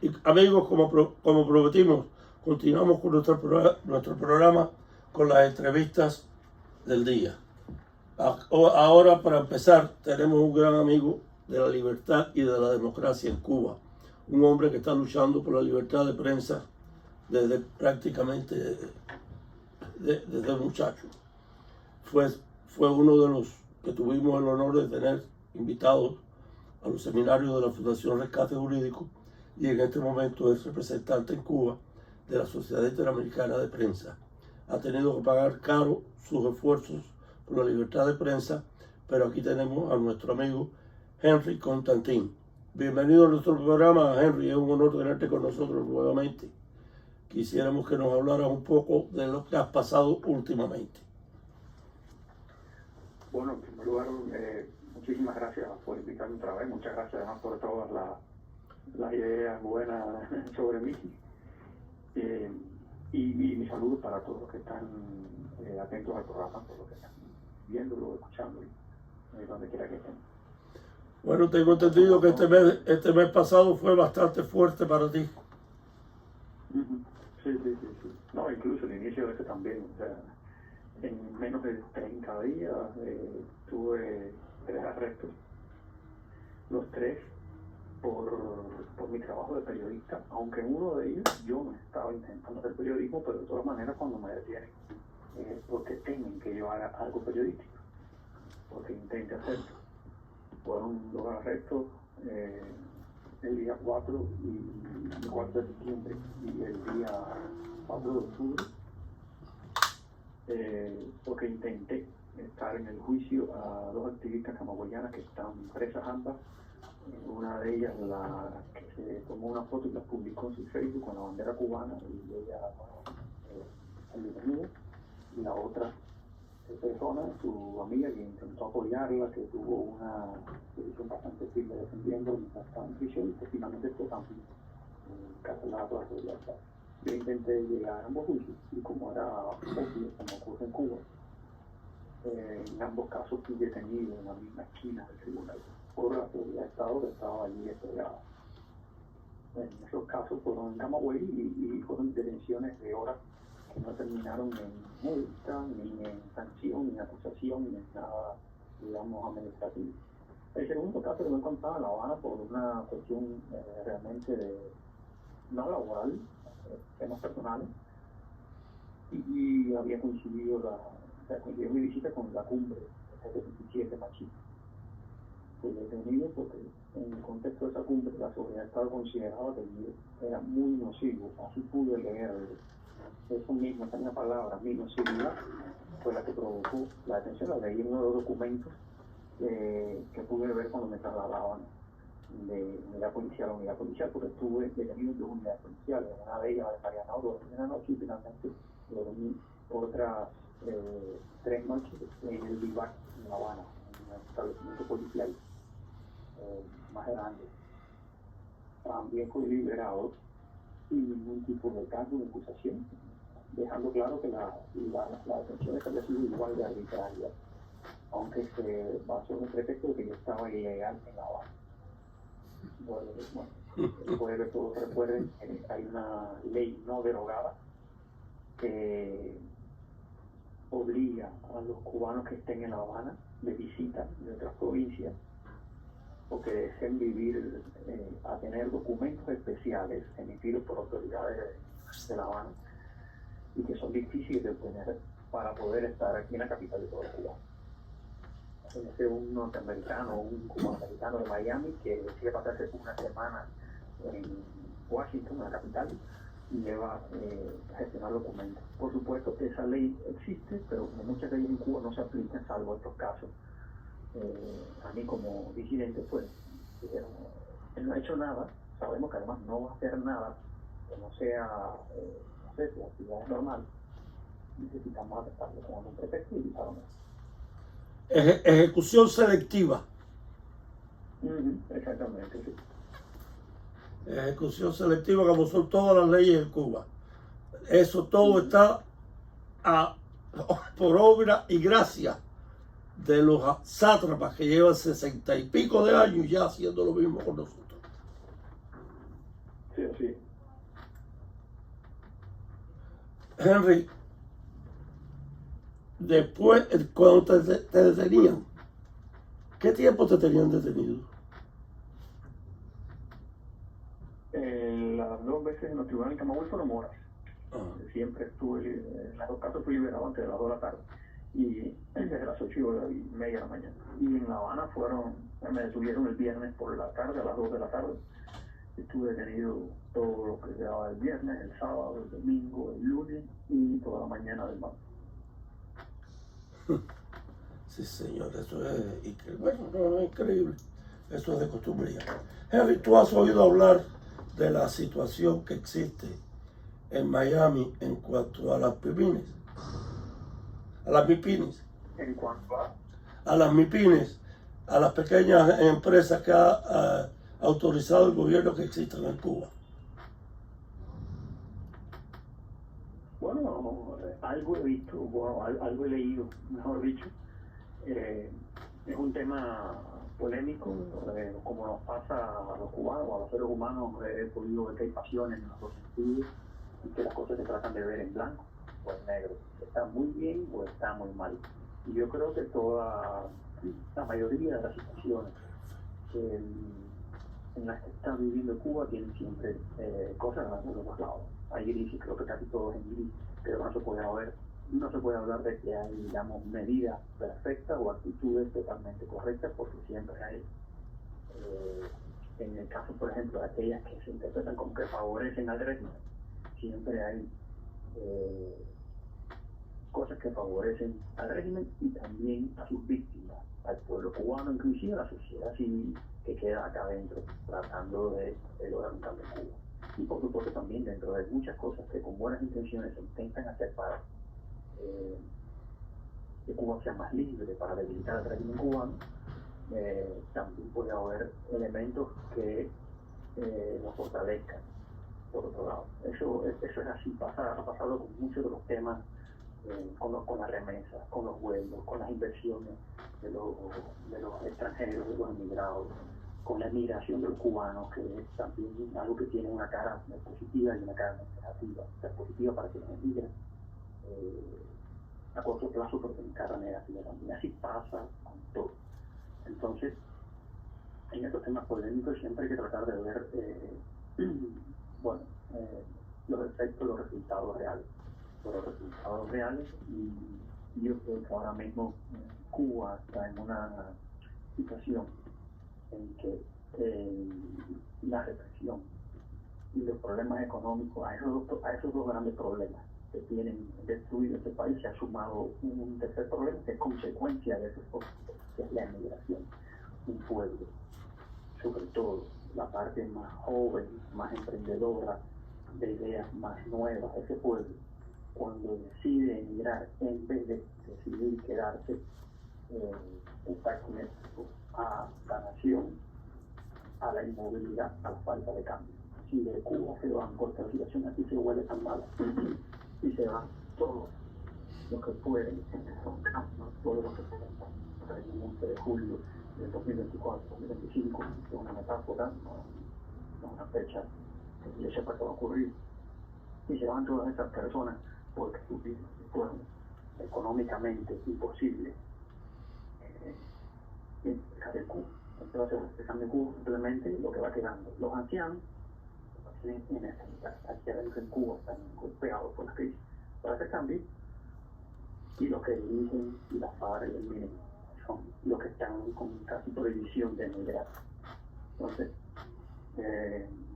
Y amigos, como prometimos, continuamos con nuestro programa con las entrevistas del día. Ahora, para empezar, tenemos un gran amigo de la libertad y de la democracia en Cuba. Un hombre que está luchando por la libertad de prensa desde prácticamente desde muchacho. Fue uno de los que tuvimos el honor de tener invitados a los seminarios de la Fundación Rescate Jurídico, y en este momento es representante en Cuba de la Sociedad Interamericana de Prensa. Ha tenido que pagar caro sus esfuerzos por la libertad de prensa, pero aquí tenemos a nuestro amigo Henry Constantin. Bienvenido a nuestro programa, Henry. Es un honor tenerte con nosotros nuevamente. Quisiéramos que nos hablaras un poco de lo que has pasado últimamente. Bueno, en primer lugar, muchísimas gracias por invitarme otra vez. Muchas gracias además por todas las ideas buenas sobre mí. Y mi saludo para todos los que están atentos al programa, todos los que están viéndolo, escuchándolo, donde quiera que estén. Bueno, tengo entendido que este mes pasado fue bastante fuerte para ti. Sí. No, incluso el inicio de este también. O sea, en menos de 30 días tuve 3 arrestos. Los 3 por mi trabajo de periodista, aunque en uno de ellos yo no estaba intentando hacer periodismo, pero de todas maneras cuando me detienen porque temen que yo haga algo periodístico, porque intente hacerlo. Fueron 2 arrestos el día 4 de septiembre y el día 4 de octubre, porque intenté estar en el juicio a 2 activistas camagüeyanas que están presas ambas. Una de ellas, la que se tomó una foto y la publicó en su Facebook con la bandera cubana y ella desnuda, y la otra persona, su amiga, que intentó apoyarla, que tuvo una posición bastante firme defendiendo mientras estaba en prisión, y que finalmente fue también encarcelada por la libertad. Yo intenté llegar a ambos juicios y como era obvio, como ocurre en Cuba, en ambos casos fui detenido en la misma esquina del tribunal por la autoridad de Estado que estaba allí desplegada. En esos casos fueron en Camagüey y fueron detenciones de horas que no terminaron en multa, ni en sanción, ni en acusación, ni en nada, digamos, administrativo. El segundo caso que me encontraba en La Habana por una cuestión realmente no laboral, temas personales, y había coincidido mi visita con la cumbre del 77 machista. Fui detenido porque en el contexto de esa cumbre la seguridad estaba consideraba que era muy nocivo. Así pude leer eso mismo, esa misma palabra, mi nocividad, fue la que provocó la detención. La leí en uno de los documentos que pude ver cuando me trasladaban de unidad policial a unidad policial, porque estuve detenido en 2 unidades policiales, una de ellas, la de Marianao, dormí una noche y finalmente dormí otras 3 noches en el Vivac, en La Habana, en un establecimiento policial más grande. También fui liberado sin ningún tipo de cargo de acusación, dejando claro que la detención había sido igual de arbitraria, aunque se basó en el pretexto de que yo estaba ilegal en La Habana. Bueno, después de que todos recuerden, hay una ley no derogada que obliga a los cubanos que estén en La Habana de visita de otras provincias o que deseen vivir a tener documentos especiales emitidos por autoridades de La Habana y que son difíciles de obtener para poder estar aquí en la capital de toda Cuba. Ese es un norteamericano, un cubanoamericano de Miami que decide pasarse una semana en Washington, en la capital, y lleva a gestionar documentos. Por supuesto que esa ley existe, pero como muchas leyes en Cuba no se aplican, salvo estos casos. A mí como disidente, pues, él no ha hecho nada, sabemos que además no va a hacer nada que no sea, no sé, su actividad es normal, necesitamos aceptarlo como un pretexto y usarlo. Ejecución selectiva. Exactamente, sí. Ejecución selectiva, como son todas las leyes en Cuba. Eso todo está por obra y gracia de los sátrapas que llevan 60 y pico de años ya haciendo lo mismo con nosotros. Sí, o sí. Henry, después, cuando te detenían, ¿qué tiempo te tenían detenido? Las 2 veces en los tribunales de Camagüey fueron horas. Siempre estuve, en las 2 casos fui liberado antes de las 2 de la tarde. Y desde las 8:30 de la mañana. Y en La Habana me detuvieron el viernes por la tarde, a las 2 de la tarde. Estuve detenido todo lo que quedaba el viernes, el sábado, el domingo, el lunes y toda la mañana del martes. Sí, señor, eso es increíble. Bueno, no es increíble. Eso es de costumbre ya. Henry, ¿tú has oído hablar de la situación que existe en Miami en cuanto a las MIPIMES? A las MIPIMES. En cuanto A las MIPIMES, a las pequeñas empresas que ha autorizado el gobierno que existan en Cuba. Bueno, algo he visto, bueno, algo he leído, mejor dicho. Es un tema polémico, como nos pasa a los cubanos, a los seres humanos. He podido ver que hay pasiones en los dos sentidos y que las cosas se tratan de ver en blanco o en negro. Está muy bien o está muy mal. Y yo creo que la mayoría de las situaciones en las que está viviendo Cuba tienen siempre cosas de los dos lados. Hay grises, creo que casi todos en gris, pero no se puede hablar de que hay, digamos, medidas perfectas o actitudes totalmente correctas, porque siempre hay, en el caso, por ejemplo, de aquellas que se interpretan como que favorecen al régimen, siempre hay cosas que favorecen al régimen y también a sus víctimas, al pueblo cubano, inclusive a la sociedad civil que queda acá adentro, tratando de lograr un cambio en Cuba. Y por supuesto también dentro de muchas cosas que con buenas intenciones se intentan hacer para que Cuba sea más libre, para debilitar al régimen cubano, también puede haber elementos que nos fortalezcan. Por otro lado, eso es así, ha pasado con muchos de los temas, con las remesas, con los vuelos, con las inversiones de los extranjeros, de los emigrados, con la migración de los cubanos, que es también algo que tiene una cara positiva y una cara negativa. O sea, positiva para quienes emigran, a corto plazo, pero tiene cara negativa también. Así pasa con todo. Entonces, en estos temas polémicos siempre hay que tratar de ver los efectos, los resultados reales. Y yo creo que ahora mismo Cuba está en una situación en que la represión y los problemas económicos, a esos dos grandes problemas que tienen destruido este país, se ha sumado un tercer problema que es consecuencia de esos dos, que es la emigración. Un pueblo, sobre todo la parte más joven, más emprendedora, de ideas más nuevas, ese pueblo, cuando decide emigrar, en vez de decidir quedarse, está conectado a la nación, a la inmovilidad, a la falta de cambio. Si de Cuba se van, porque la situación aquí se huele tan mal, y se van todos los que pueden, son cambios, todos los que pueden. El 11 de julio del 2024, 2025, es una metáfora, no una fecha que yo sepa que va a ocurrir. Y se van todas esas personas porque su vida fueron económicamente imposible de Cuba. Entonces, empezando en Cuba, simplemente lo que va quedando. Los ancianos en esta mitad, aquí adentro en Cuba, están golpeados por la crisis para hacer cambio, y los que dirigen y la FARC y el MINE son los que están con casi prohibición de emigrar. Entonces,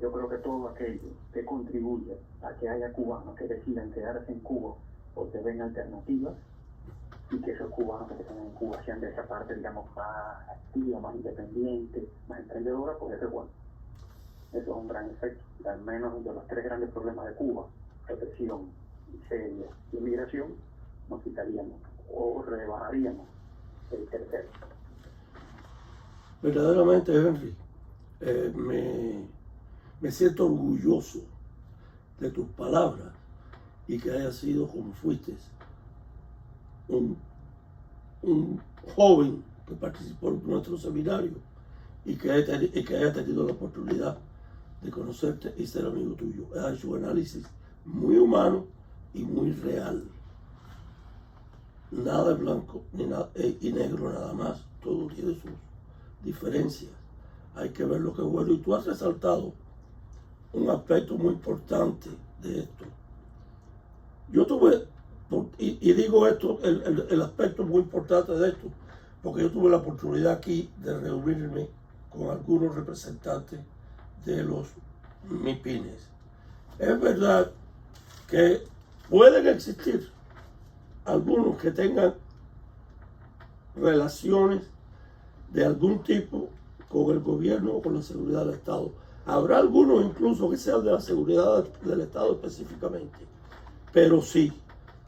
yo creo que todo aquello que contribuye a que haya cubanos que decidan quedarse en Cuba porque ven alternativas, y que esos cubanos que están en Cuba sean de esa parte, digamos, más activa, más independiente, más emprendedora, pues eso es bueno. Eso es un gran efecto. Y al menos de los tres grandes problemas de Cuba, represión, miseria y migración, nos quitaríamos o rebajaríamos el tercero. Verdaderamente, Henry, me siento orgulloso de tus palabras y que hayas sido como fuiste un joven que participó en nuestro seminario y que haya tenido la oportunidad de conocerte y ser amigo tuyo. He hecho un análisis muy humano y muy real. Nada es blanco y negro nada más. Todo tiene sus diferencias. Hay que ver lo que es bueno. Y tú has resaltado un aspecto muy importante de esto. Yo tuve, y digo esto, el aspecto muy importante de esto, porque yo tuve la oportunidad aquí de reunirme con algunos representantes de los MIPINES. Es verdad que pueden existir algunos que tengan relaciones de algún tipo con el gobierno o con la seguridad del Estado. Habrá algunos incluso que sean de la seguridad del Estado específicamente. Pero sí,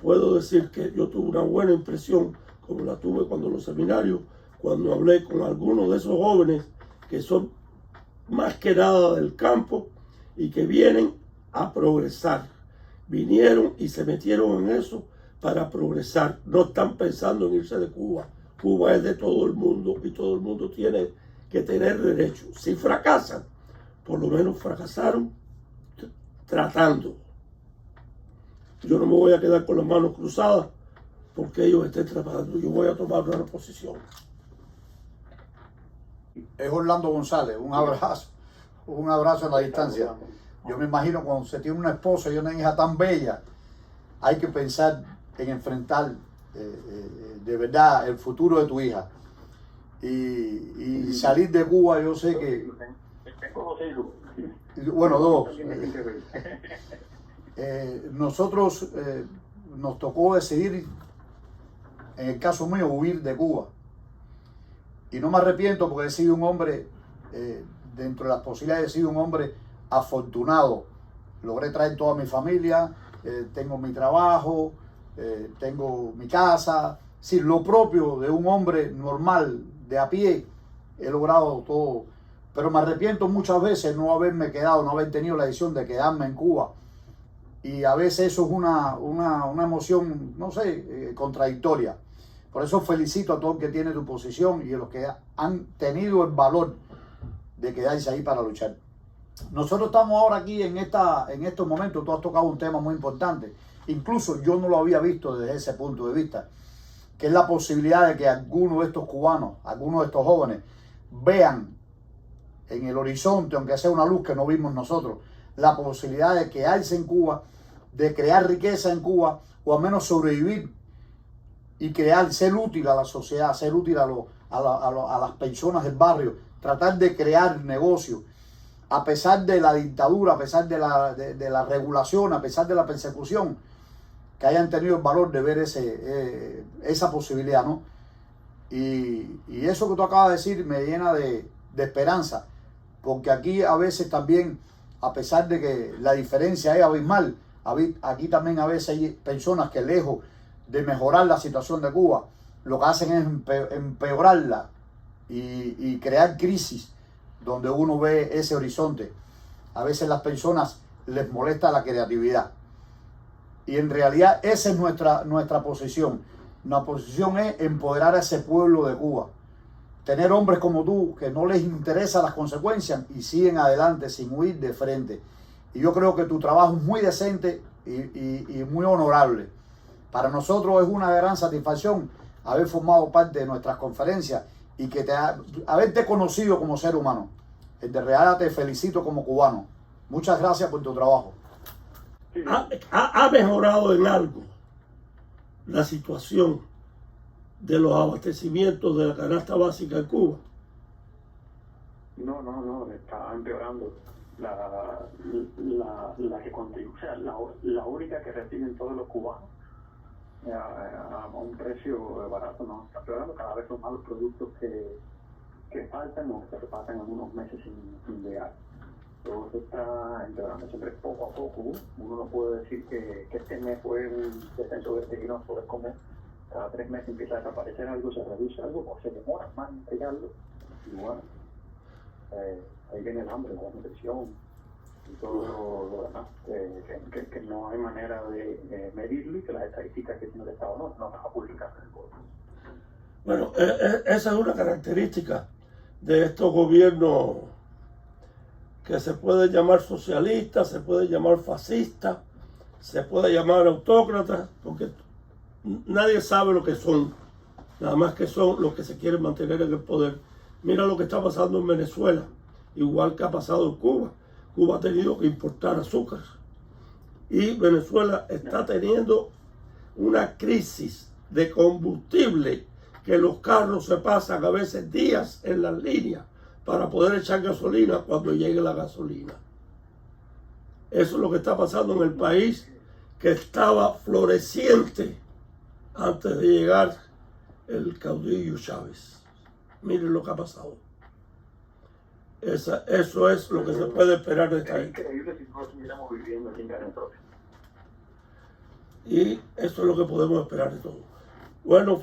puedo decir que yo tuve una buena impresión, como la tuve cuando en los seminarios, cuando hablé con algunos de esos jóvenes que son más que nada del campo y que vienen a progresar. Vinieron y se metieron en eso para progresar. No están pensando en irse de Cuba. Cuba es de todo el mundo y todo el mundo tiene que tener derecho. Si fracasan, por lo menos fracasaron tratando. Yo no me voy a quedar con las manos cruzadas porque ellos estén tratando. Yo voy a tomar una posición. Es Orlando González, un abrazo en la distancia. Yo me imagino cuando se tiene una esposa y una hija tan bella, hay que pensar en enfrentar de verdad el futuro de tu hija. Y salir de Cuba, yo sé que... Bueno, dos. Nosotros nos tocó decidir, en el caso mío, huir de Cuba. Y no me arrepiento porque he sido un hombre, dentro de las posibilidades, he sido un hombre afortunado. Logré traer toda mi familia, tengo mi trabajo, tengo mi casa. Sí, lo propio de un hombre normal, de a pie, he logrado todo. Pero me arrepiento muchas veces no haberme quedado, no haber tenido la decisión de quedarme en Cuba. Y a veces eso es una emoción, no sé, contradictoria. Por eso felicito a todo el que tiene tu posición y a los que han tenido el valor de quedarse ahí para luchar. Nosotros estamos ahora aquí en estos momentos. Tú has tocado un tema muy importante. Incluso yo no lo había visto desde ese punto de vista, que es la posibilidad de que algunos de estos cubanos, algunos de estos jóvenes, vean en el horizonte, aunque sea una luz que no vimos nosotros, la posibilidad de quedarse en Cuba, de crear riqueza en Cuba, o al menos sobrevivir y ser útil a la sociedad, ser útil a las personas del barrio, tratar de crear negocios, a pesar de la dictadura, a pesar de la regulación, a pesar de la persecución, que hayan tenido el valor de ver esa posibilidad, ¿no? Y eso que tú acabas de decir me llena de esperanza, porque aquí a veces también, a pesar de que la diferencia es abismal, aquí también a veces hay personas que lejos de mejorar la situación de Cuba, lo que hacen es empeorarla y crear crisis donde uno ve ese horizonte. A veces las personas les molesta la creatividad. Y en realidad esa es nuestra posición. Nuestra posición es empoderar a ese pueblo de Cuba. Tener hombres como tú que no les interesan las consecuencias y siguen adelante sin huir de frente. Y yo creo que tu trabajo es muy decente y muy honorable. Para nosotros es una gran satisfacción haber formado parte de nuestras conferencias y que haberte conocido como ser humano. De verdad te felicito como cubano. Muchas gracias por tu trabajo. ¿Ha mejorado en algo la situación de los abastecimientos de la canasta básica en Cuba? No, está empeorando. La que contribuye, o sea, la única que reciben todos los cubanos a un precio barato, no está empeorando. Cada vez son más los productos que faltan o que se reparten algunos meses sin llegar. Todo eso está empeorando siempre poco a poco. Uno no puede decir que este mes fue un descenso vertiginoso, es como cada 3 meses empieza a desaparecer algo, se reduce algo, o se demora más en entregarlo. Y bueno, ahí viene el hambre, la nutrición y todo lo demás, que no hay manera de medirlo y que las estadísticas que tiene el Estado no las va a publicar en el gobierno. Bueno, esa es una característica de estos gobiernos que se puede llamar socialista, se puede llamar fascista, se puede llamar autócrata, porque nadie sabe lo que son, nada más que son los que se quieren mantener en el poder. Mira lo que está pasando en Venezuela, igual que ha pasado en Cuba. Cuba ha tenido que importar azúcar y Venezuela está teniendo una crisis de combustible, que los carros se pasan a veces días en las líneas para poder echar gasolina cuando llegue la gasolina. Eso es lo que está pasando en el país que estaba floreciente antes de llegar el caudillo Chávez. Miren lo que ha pasado. Eso es lo que se puede esperar de esta gente. Es increíble si no estuviéramos viviendo aquí en carne propia. Y eso es lo que podemos esperar de todo. Bueno,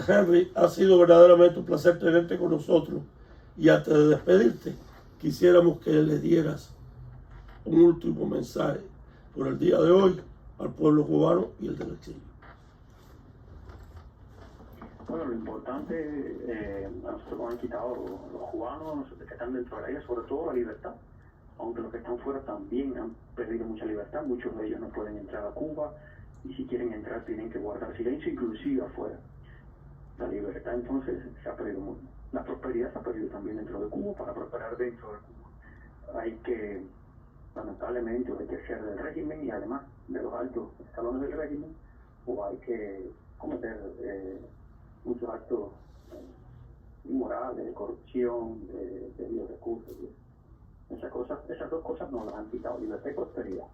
Henry, ha sido verdaderamente un placer tenerte con nosotros. Y antes de despedirte, quisiéramos que le dieras un último mensaje por el día de hoy al pueblo cubano y el del exilio. Bueno, lo importante, a nosotros nos han quitado los cubanos que están dentro de la isla, sobre todo la libertad, aunque los que están fuera también han perdido mucha libertad. Muchos de ellos no pueden entrar a Cuba, y si quieren entrar tienen que guardar silencio, inclusive afuera. La libertad entonces se ha perdido mucho. La prosperidad se ha perdido también dentro de Cuba. Para prosperar dentro de Cuba hay que, lamentablemente, hay que ser del régimen y además de los altos escalones del régimen, o hay que cometer muchos actos inmorales, de corrupción, de biorecursos. Esas dos cosas nos las han quitado, libertad y prosperidad.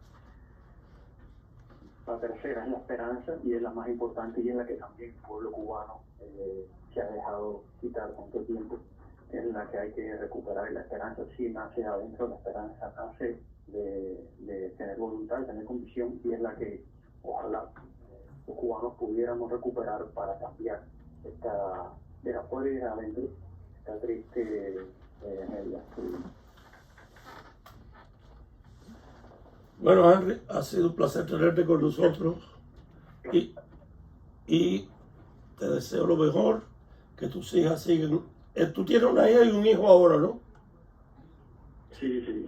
La tercera es la esperanza, y es la más importante, y es la que también el pueblo cubano se ha dejado quitar tanto tiempo. Es la que hay que recuperar, y la esperanza sí nace adentro, la esperanza nace de tener voluntad, de tener convicción, y es la que ojalá los cubanos pudiéramos recuperar para cambiar de afuera y de adentro esta triste media. Bueno, Henry, ha sido un placer tenerte con nosotros y te deseo lo mejor, que tus hijas sigan. Tú tienes una hija y un hijo ahora, ¿no? Sí.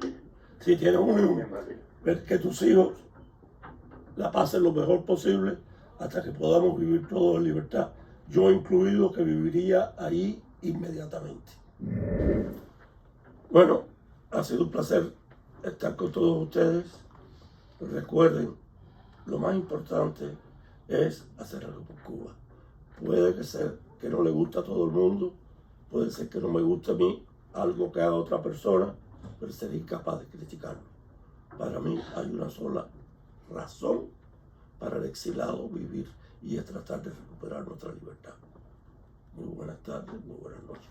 Sí, tienes uno y uno. Que tus hijos la pasen lo mejor posible hasta que podamos vivir todos en libertad. Yo incluido, que viviría ahí inmediatamente. Bueno, ha sido un placer estar con todos ustedes. Recuerden, lo más importante es hacer algo por Cuba. Puede que sea que no le guste a todo el mundo, puede ser que no me guste a mí algo que haga otra persona, pero seré incapaz de criticarlo. Para mí hay una sola razón para el exilado vivir, y es tratar de recuperar nuestra libertad. Muy buenas tardes, muy buenas noches.